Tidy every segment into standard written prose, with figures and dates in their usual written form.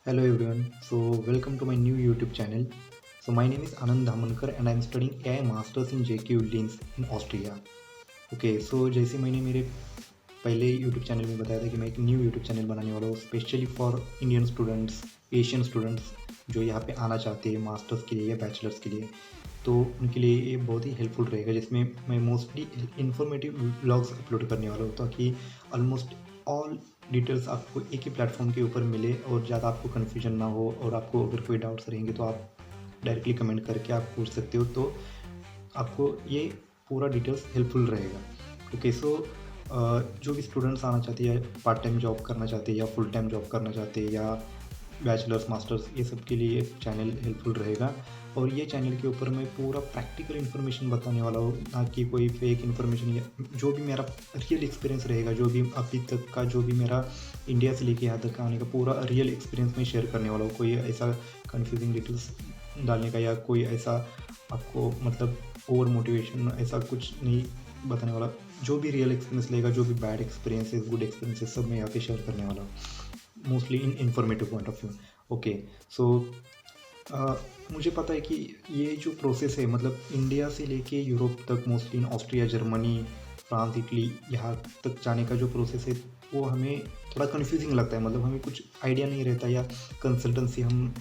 Hello everyone. So welcome to my new YouTube channel. So my name is Anand Dhamankar and I am studying AI Masters in JKU Linz in Austria. Okay, so जैसे मैंने मेरे पहले YouTube channel में बताया था कि मैं एक न्यू YouTube चैनल बनाने वाला हूँ specially for Indian students, Asian students जो यहाँ पे आना चाहते हैं मास्टर्स के लिए या बैचलर्स के लिए। तो उनके लिए ये बहुत ही हेल्पफुल रहेगा जिसमें मैं मोस्टली इन्फॉर्मेटिव व्लॉग्स अपलोड करने वाला हूँ ताकि ऑलमोस्ट ऑल डिटेल्स आपको एक ही प्लेटफॉर्म के ऊपर मिले और ज़्यादा आपको कन्फ्यूजन ना हो। और आपको अगर कोई डाउट्स रहेंगे तो आप डायरेक्टली कमेंट करके आप पूछ सकते हो, तो आपको ये पूरा डिटेल्स हेल्पफुल रहेगा। ओके, सो जो भी स्टूडेंट्स आना चाहते हैं, पार्ट टाइम जॉब करना चाहते हैं या फुल टाइम जॉब करना चाहते हैं या बैचलर्स मास्टर्स, ये सब के लिए चैनल हेल्पफुल रहेगा। और ये चैनल के ऊपर मैं पूरा प्रैक्टिकल इन्फॉर्मेशन बताने वाला हूँ, ना कि कोई फेक इन्फॉर्मेशन। या जो भी मेरा रियल एक्सपीरियंस रहेगा, जो भी अभी तक का, जो भी मेरा इंडिया से लेके यहाँ तक आने का पूरा रियल एक्सपीरियंस मैं शेयर करने वाला हूँ। कोई ऐसा कन्फ्यूजिंग डिटेल्स डालने का या कोई ऐसा आपको मतलब ओवर मोटिवेशन ऐसा कुछ नहीं बताने वाला। जो भी रियल एक्सपीरियंस लेगा, जो भी बैड एक्सपीरियंसेस, गुड एक्सपीरियंसेस, सब मैं यहाँ पे शेयर करने वाला हूँ, mostly in informative point of view. Okay, so मुझे पता है कि ये जो प्रोसेस है मतलब इंडिया से लेके यूरोप तक, mostly in Austria, Germany, France, Italy, यहाँ तक जाने का जो प्रोसेस है वो हमें थोड़ा कन्फ्यूजिंग लगता है। मतलब हमें कुछ आइडिया नहीं रहता, या कंसल्टेंसी हम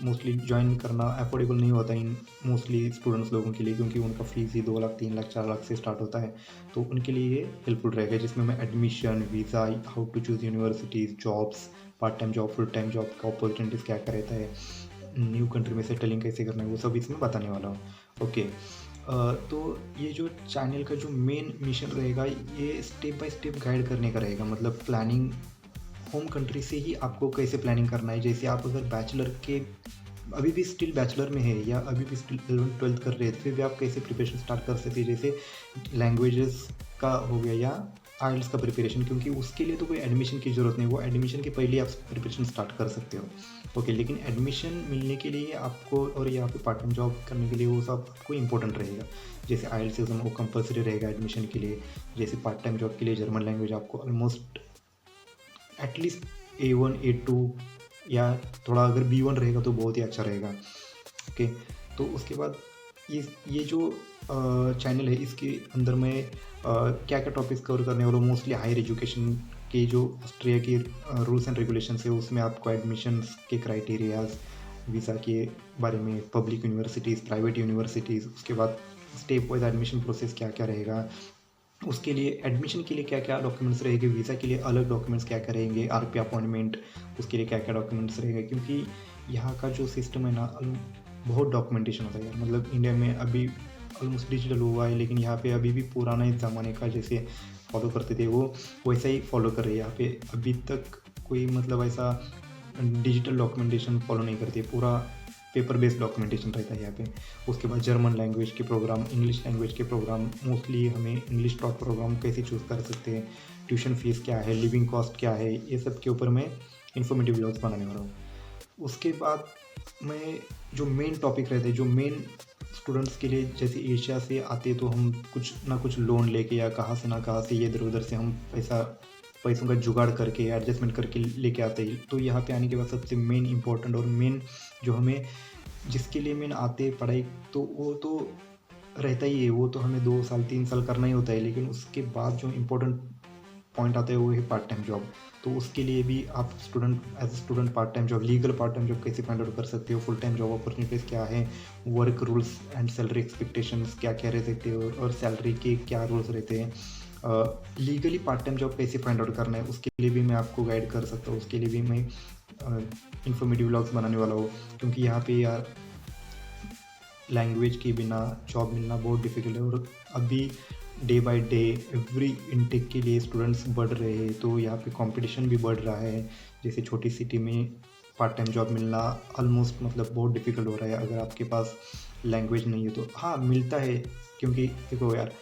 मोस्टली ज्वाइन करना अफोर्डेबल नहीं होता इन मोस्टली स्टूडेंट्स लोगों के लिए, क्योंकि उनका फीस ही 2 लाख, 3 लाख, 4 लाख से स्टार्ट होता है। तो उनके लिए ये हेल्पफुल रहेगा जिसमें मैं admission, visa, how to choose universities, jobs, part time job, full time job का अपॉर्चुनिटीज़ क्या क्या रहता है, न्यू कंट्री में सेटलिंग कैसे करना है, वो सब इसमें बताने वाला हूँ। ओके, तो ये जो चैनल का जो मेन मिशन रहेगा, ये स्टेप बाय स्टेप गाइड करने का रहेगा। मतलब प्लानिंग होम कंट्री से ही आपको कैसे प्लानिंग करना है। जैसे आप अगर बैचलर के अभी भी स्टिल बैचलर में है या अभी भी स्टिल 11th-12th कर रहे हैं, फिर भी आप कैसे प्रिपरेशन स्टार्ट कर सकते हैं। जैसे लैंग्वेजेस का हो गया या आइल्स का प्रिपरेशन, क्योंकि उसके लिए तो कोई एडमिशन की ज़रूरत नहीं, वो एडमिशन के पहले आप प्रिपरेशन स्टार्ट कर सकते हो। ओके, लेकिन एडमिशन मिलने के लिए आपको और यहाँ पे पार्ट टाइम जॉब करने के लिए वो सब आपको इंपॉर्टेंट रहेगा। जैसे आइल्स एग्जाम वो कंपलसरी रहेगा एडमिशन के लिए। जैसे पार्ट टाइम जॉब के लिए जर्मन लैंग्वेज आपको ऑलमोस्ट एटलीस्ट A1 A2, या थोड़ा अगर B1 रहेगा तो बहुत ही अच्छा रहेगा। ओके, तो उसके बाद ये जो चैनल है इसके अंदर मैं क्या क्या टॉपिक्स कवर करने वाला हूँ। मोस्टली हायर एजुकेशन के जो ऑस्ट्रिया की रूल्स एंड रेगुलेशंस है, उसमें आपको एडमिशन्स के क्राइटेरियाज, वीज़ा के बारे में, पब्लिक यूनिवर्सिटीज़, प्राइवेट यूनिवर्सिटीज़, उसके बाद स्टेप वाइज एडमिशन प्रोसेस क्या क्या रहेगा, उसके लिए एडमिशन के लिए क्या क्या डॉक्यूमेंट्स रहेंगे, वीज़ा के लिए अलग डॉक्यूमेंट्स क्या क्या रहेंगे, RP अपॉइंटमेंट उसके लिए क्या क्या डॉक्यूमेंट्स रहेंगे। क्योंकि यहाँ का जो सिस्टम है ना, बहुत डॉक्यूमेंटेशन होता है यार। मतलब इंडिया में अभी ऑलमोस्ट डिजिटल हुआ है, लेकिन यहाँ पे अभी भी पुराना इस ज़माने का जैसे फॉलो करते थे वो वैसा ही फॉलो कर रहे हैं यहाँ पे। अभी तक कोई मतलब ऐसा डिजिटल डॉक्यूमेंटेशन फॉलो नहीं करती, पूरा पेपर बेस्ड डॉक्यूमेंटेशन रहता है यहाँ पे। उसके बाद जर्मन लैंग्वेज के प्रोग्राम, इंग्लिश लैंग्वेज के प्रोग्राम, मोस्टली हमें इंग्लिश टॉप प्रोग्राम कैसे चूज़ कर सकते हैं, ट्यूशन फीस क्या है, लिविंग कॉस्ट क्या है, ये सब के ऊपर मैं इन्फॉर्मेटिव व्लॉग्स बनाने वाला हूँ। उसके बाद मैं जो मेन टॉपिक रहते हैं, जो मेन स्टूडेंट्स के लिए, जैसे एशिया से आते तो हम कुछ ना कुछ लोन लेके या कहाँ से ना कहाँ से इधर उधर से हम पैसों का जुगाड़ करके एडजस्टमेंट करके लेके आते हैं। तो यहाँ पे आने के बाद सबसे मेन इंपॉर्टेंट और मेन जो हमें जिसके लिए मेन आते हैं पढ़ाई, तो वो तो रहता ही है, वो तो हमें 2 साल 3 साल करना ही होता है। लेकिन उसके बाद जो इम्पोर्टेंट पॉइंट आता है वो है पार्ट टाइम जॉब। तो उसके लिए भी आप student as a student part time job, legal part time job कैसे फाइंड आउट कर सकते हो, फुल टाइम जॉब अपॉर्चुनिटीज़ क्या है, work rules and salary expectations क्या क्या रह सकते हो, और सैलरी के क्या रूल्स रहते हैं, लीगली पार्ट टाइम जॉब कैसे फाइंड आउट करना है, उसके लिए भी मैं आपको गाइड कर सकता हूँ। उसके लिए भी मैं इन्फॉर्मेटिव व्लॉग्स बनाने वाला हूँ, क्योंकि यहाँ पे यार लैंग्वेज के बिना जॉब मिलना बहुत डिफ़िकल्ट है। और अभी day by day every intake के लिए स्टूडेंट्स बढ़ रहे हैं, तो यहाँ पे कंपटीशन भी बढ़ रहा है। जैसे छोटी सिटी में पार्ट टाइम जॉब मिलना ऑलमोस्ट मतलब बहुत डिफ़िकल्ट हो रहा है अगर आपके पास लैंग्वेज नहीं है तो। हाँ, मिलता है, क्योंकि देखो यार,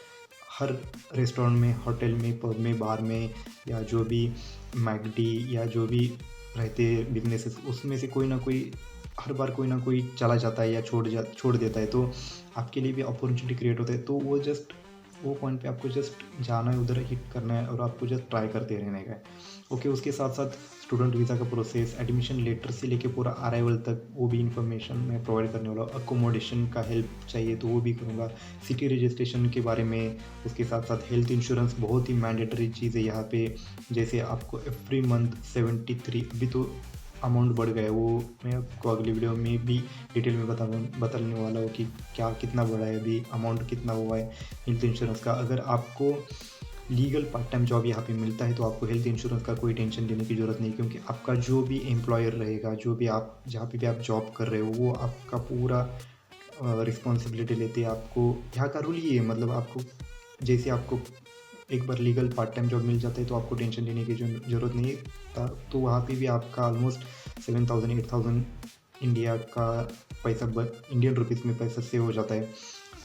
हर रेस्टोरेंट में, होटल में, पब में, बार में, या जो भी मैकडी या जो भी रहते बिजनेसेस, उसमें से कोई ना कोई हर बार कोई ना कोई चला जाता है या छोड़ देता है। तो आपके लिए भी अपॉर्चुनिटी क्रिएट होता है। तो वो पॉइंट पे आपको जस्ट जाना है, उधर हिट करना है और आपको जस्ट ट्राई करते रहने का है। ओके, उसके साथ साथ स्टूडेंट वीज़ा का प्रोसेस, एडमिशन लेटर से लेके पूरा अराइवल तक वो भी इन्फॉर्मेशन मैं प्रोवाइड करने वाला हूँ। अकोमोडेशन का हेल्प चाहिए तो वो भी करूँगा। सिटी रजिस्ट्रेशन के बारे में, उसके साथ-साथ हेल्थ इंश्योरेंस बहुत ही मैंडेटरी चीज़ है यहाँ पे। जैसे आपको एवरी मंथ 73, अभी तो अमाउंट बढ़ गया है, वो मैं आपको अगली वीडियो में भी डिटेल में बताने वाला हूँ कि क्या कितना बढ़ा है, अभी अमाउंट कितना हुआ है हेल्थ इंश्योरेंस का। अगर आपको लीगल पार्ट टाइम जॉब यहाँ पे मिलता है तो आपको हेल्थ इंश्योरेंस का कोई टेंशन लेने की ज़रूरत नहीं, क्योंकि आपका जो भी एम्प्लॉयर रहेगा, जो भी आप जहाँ पे भी आप जॉब कर रहे हो, वो आपका पूरा रिस्पॉन्सिबिलिटी लेते हैं। आपको यहाँ का रूल ये है, मतलब आपको जैसे आपको एक बार लीगल पार्ट टाइम जॉब मिल जाता है तो आपको टेंशन लेने की ज़रूरत नहीं है। तो वहाँ पे भी आपका ऑलमोस्ट 7,000 8,000 इंडिया का पैसा, इंडियन रुपीज़ में पैसा सेव हो जाता है।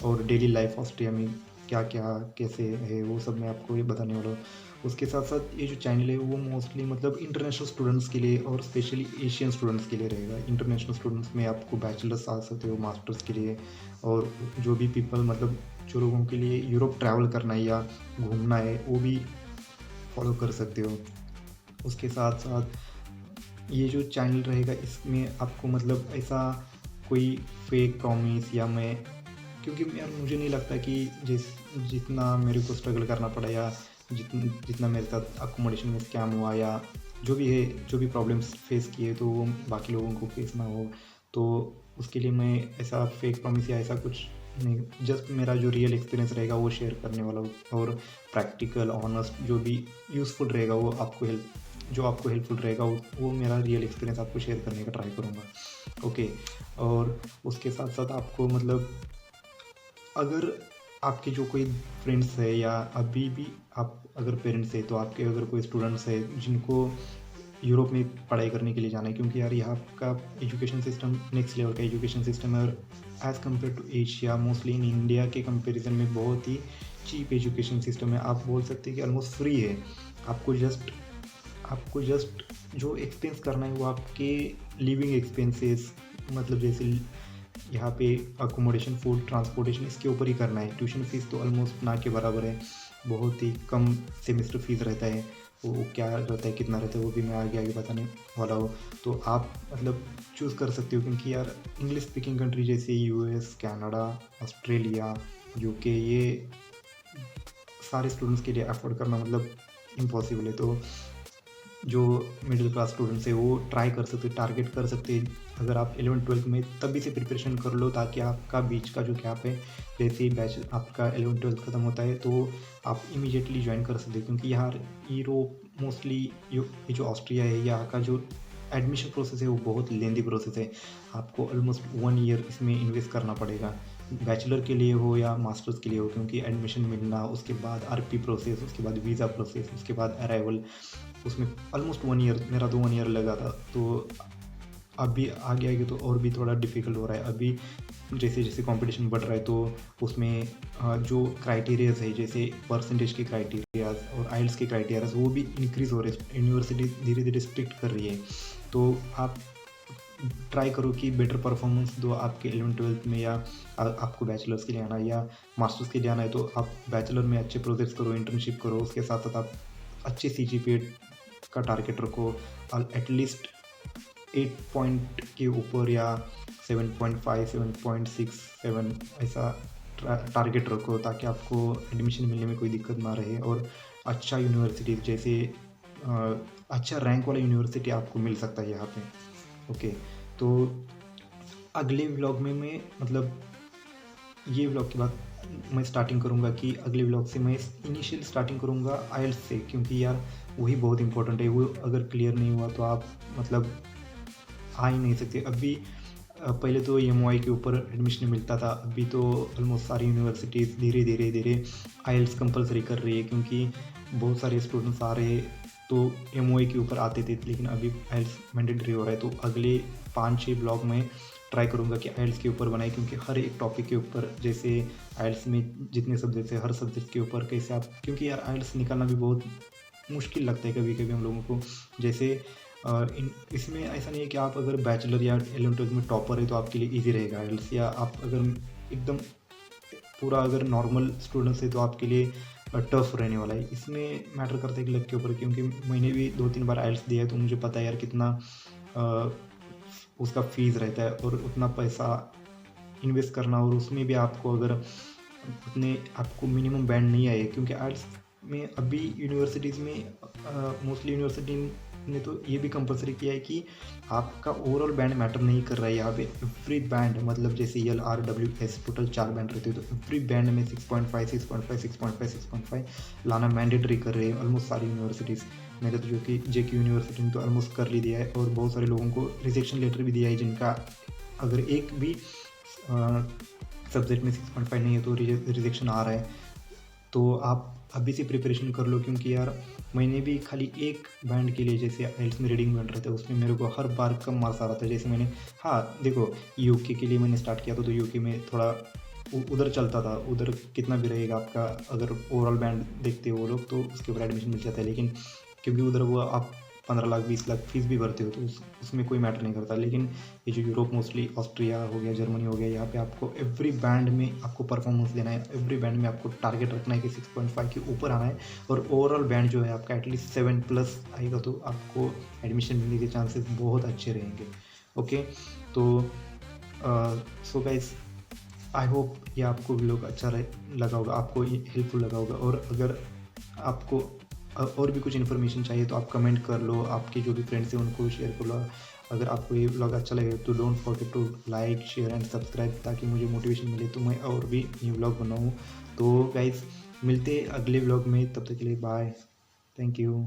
और डेली लाइफ ऑस्ट्रिया में क्या क्या कैसे है वो सब मैं आपको ये बताने वाला हूँ। उसके साथ साथ ये जो चैनल है वो मोस्टली मतलब इंटरनेशनल स्टूडेंट्स के लिए और स्पेशली एशियन स्टूडेंट्स के लिए रहेगा। इंटरनेशनल स्टूडेंट्स में आपको बैचलर्स आ सकते हो, मास्टर्स के लिए, और जो भी पीपल मतलब जो लोगों के लिए यूरोप ट्रैवल करना है या घूमना है वो भी फॉलो कर सकते हो। उसके साथ साथ ये जो चैनल रहेगा इसमें आपको मतलब ऐसा कोई फेक प्रॉमिस या मैं, क्योंकि यार मुझे नहीं लगता कि जितना मेरे को स्ट्रगल करना पड़ा या जितना मेरे साथ अकोमोडेशन में स्कैम हुआ या जो भी है, जो भी प्रॉब्लम्स फेस किए तो वो बाकी लोगों को फेस ना हो, तो उसके लिए मैं ऐसा फेक प्रॉमिस या ऐसा कुछ नहीं, जस्ट मेरा जो रियल एक्सपीरियंस रहेगा वो शेयर करने वाला हूँ। और प्रैक्टिकल ऑनेस्ट जो भी यूज़फुल रहेगा वो आपको हेल्पफुल रहेगा वो मेरा रियल एक्सपीरियंस आपको शेयर करने का ट्राई करूँगा। ओके। और उसके साथ साथ आपको मतलब अगर आपके जो कोई फ्रेंड्स है या अभी भी आप अगर पेरेंट्स है तो आपके अगर कोई स्टूडेंट्स है जिनको यूरोप में पढ़ाई करने के लिए जाना है, क्योंकि यार यहाँ का एजुकेशन सिस्टम नेक्स्ट लेवल का एजुकेशन सिस्टम है। और as compare to Asia, mostly in India के कंपैरिजन में बहुत ही चीप एजुकेशन सिस्टम है। आप बोल सकते हैं कि ऑलमोस्ट फ्री है। आपको जस्ट जो एक्सपेंस करना है वो आपके लिविंग एक्सपेंसेस, मतलब जैसे यहाँ पे अकोमोडेशन, फूड, ट्रांसपोर्टेशन, इसके ऊपर ही करना है। ट्यूशन फीस तो ऑलमोस्ट ना के बराबर है, बहुत ही कम सेमेस्टर फीस रहता है। वो क्या रहता है, कितना रहता है, वो भी मैं आगे आगे बताने वाला हूँ। तो आप मतलब चूज़ कर सकते हो, क्योंकि यार इंग्लिश स्पीकिंग कंट्री जैसे यूएस, कनाडा, ऑस्ट्रेलिया, यूके, ये सारे स्टूडेंट्स के लिए अफोर्ड करना मतलब इम्पॉसिबल है। तो जो मिडिल क्लास स्टूडेंट्स है वो ट्राई कर सकते, टारगेट कर सकते हैं। अगर आप 11th-12th में तभी से प्रिपरेशन कर लो, ताकि आपका बीच का जो गैप है, जैसे ही बैच आपका 11th-12th ख़त्म होता है तो आप इमीडिएटली ज्वाइन कर सकते हो। क्योंकि यहाँ यूरोप मोस्टली ये जो ऑस्ट्रिया है, यहाँ का जो एडमिशन प्रोसेस है वो बहुत लेंदी प्रोसेस है। आपको ऑलमोस्ट 1 ईयर इसमें इन्वेस्ट करना पड़ेगा, बैचलर के लिए हो या मास्टर्स के लिए हो, क्योंकि एडमिशन मिलना, उसके बाद आरपी प्रोसेस, उसके बाद वीज़ा प्रोसेस, उसके बाद अराइवल, उसमें ऑलमोस्ट 1 ईयर, मेरा तो 1 ईयर लगा था। तो अभी आगे आगे तो और भी थोड़ा डिफ़िकल्ट हो रहा है। अभी जैसे जैसे कंपटीशन बढ़ रहा है तो उसमें जो क्राइटेरियाज है, जैसे परसेंटेज के क्राइटेरियाज और आइल्स के क्राइटेरियाज, वो भी इंक्रीज़ हो रहे हैं। यूनिवर्सिटी धीरे धीरे स्ट्रिक्ट कर रही है। तो आप ट्राई करो कि बेटर परफॉर्मेंस दो आपके 11th-12th में, या आपको बैचलर्स के लिए आना है या मास्टर्स के लिए आना है तो आप बैचलर में अच्छे प्रोजेक्ट्स करो, इंटर्नशिप करो। उसके साथ साथ आप अच्छे सीजीपीए का टारगेट रखो, एटलीस्ट 8 पॉइंट के ऊपर या 7.5, 7.6, 7 ऐसा टारगेट रखो, ताकि आपको एडमिशन मिलने में कोई दिक्कत ना रहे। और अच्छा यूनिवर्सिटी, जैसे अच्छा रैंक वाला यूनिवर्सिटी आपको मिल सकता है यहाँ पे। ओके। तो अगले व्लॉग में मैं मतलब ये व्लॉग के बाद मैं स्टार्टिंग करूँगा कि अगले व्लॉग से मैं इनिशियल स्टार्टिंग करूँगा आइल्स से, क्योंकि यार वही बहुत इंपॉर्टेंट है। वो अगर क्लियर नहीं हुआ तो आप मतलब आ ही नहीं सकते। अभी पहले तो EMOI के ऊपर एडमिशन मिलता था, अभी तो ऑलमोस्ट सारी यूनिवर्सिटीज़ धीरे धीरे धीरे आइल्स कंपलसरी कर रही है, क्योंकि बहुत सारे स्टूडेंट्स आ रहे तो EMOI के ऊपर आते थे, लेकिन अभी आइल्स मैंडेटरी हो रहा है। तो अगले 5-6 ब्लॉग में ट्राई करूँगा कि आइल्स के ऊपर बनाए, क्योंकि हर एक टॉपिक के ऊपर, जैसे आइल्स में जितने सब्जेक्ट्स है, हर सब्जेक्ट के ऊपर कैसे आप, क्योंकि यार आइल्स निकालना भी बहुत मुश्किल लगता है कभी कभी हम लोगों को। जैसे इसमें ऐसा नहीं है कि आप अगर बैचलर या 11th-12th में टॉपर है तो आपके लिए इजी रहेगा आइल्स, या आप अगर एकदम पूरा अगर नॉर्मल स्टूडेंट्स है तो आपके लिए टफ रहने वाला है। इसमें मैटर करता है कि लक के ऊपर, क्योंकि मैंने भी 2-3 बार आइल्स दिया है, तो मुझे पता है यार कितना उसका फ़ीस रहता है और उतना पैसा इन्वेस्ट करना, और उसमें भी आपको अगर उतने आपको मिनिमम बैंड नहीं आए, क्योंकि आर्ट्स में अभी यूनिवर्सिटीज़ में मोस्टली यूनिवर्सिटी ने तो ये भी कंपलसरी किया है कि आपका ओवरऑल बैंड मैटर नहीं कर रहा है। यहाँ पे एवरी बैंड, मतलब जैसे L R W S total 4 band रहते हैं, तो एवरी बैंड में 6.5 6.5 6.5 6.5 लाना मैंडेटरी कर रहे हैं ऑलमोस्ट सारी यूनिवर्सिटीज़। मेरे तो जो कि जेके यूनिवर्सिटी ने तो ऑलमोस्ट कर ली दिया है, और बहुत सारे लोगों को रिजेक्शन लेटर भी दिया है जिनका अगर एक भी सब्जेक्ट में 6.5 नहीं है तो रिजेक्शन आ रहा है। तो आप अभी से प्रिपरेशन कर लो, क्योंकि यार मैंने भी खाली एक बैंड के लिए, जैसे आइल्स में रीडिंग बैंड रहता है, उसमें मेरे को हर बार कम मार्क्स आ रहा था। जैसे मैंने, हाँ देखो, यूके के लिए मैंने स्टार्ट किया था, तो यूके में थोड़ा उधर चलता था, उधर कितना भी रहेगा आपका, अगर ओवरऑल बैंड देखते हो वो लोग तो उसके ऊपर एडमिशन मिल जाता है। लेकिन क्योंकि उधर वो आप 15 लाख 20 लाख फीस भी भरते हो, तो उसमें कोई मैटर नहीं करता। लेकिन ये जो यूरोप, मोस्टली ऑस्ट्रिया हो गया, जर्मनी हो गया, यहाँ पे आपको एवरी बैंड में आपको परफॉर्मेंस देना है, एवरी बैंड में आपको टारगेट रखना है कि 6.5 के ऊपर आना है, और ओवरऑल बैंड जो है आपका एटलीस्ट 7+ आएगा, तो आपको एडमिशन मिलने के चांसेस बहुत अच्छे रहेंगे। ओके, तो सो गाइस, आई होप ये आपको व्लॉग अच्छा लगा होगा, आपको हेल्पफुल लगा होगा। और अगर आपको और भी कुछ इन्फॉर्मेशन चाहिए तो आप कमेंट कर लो, आपके जो भी फ्रेंड्स हैं उनको शेयर कर लो। अगर आपको ये व्लॉग अच्छा लगे तो don't forget to like share and subscribe, ताकि मुझे मोटिवेशन मिले तो मैं और भी न्यू व्लॉग बनाऊँ। तो गाइस, मिलते अगले व्लॉग में, तब तक के लिए बाय, थैंक यू।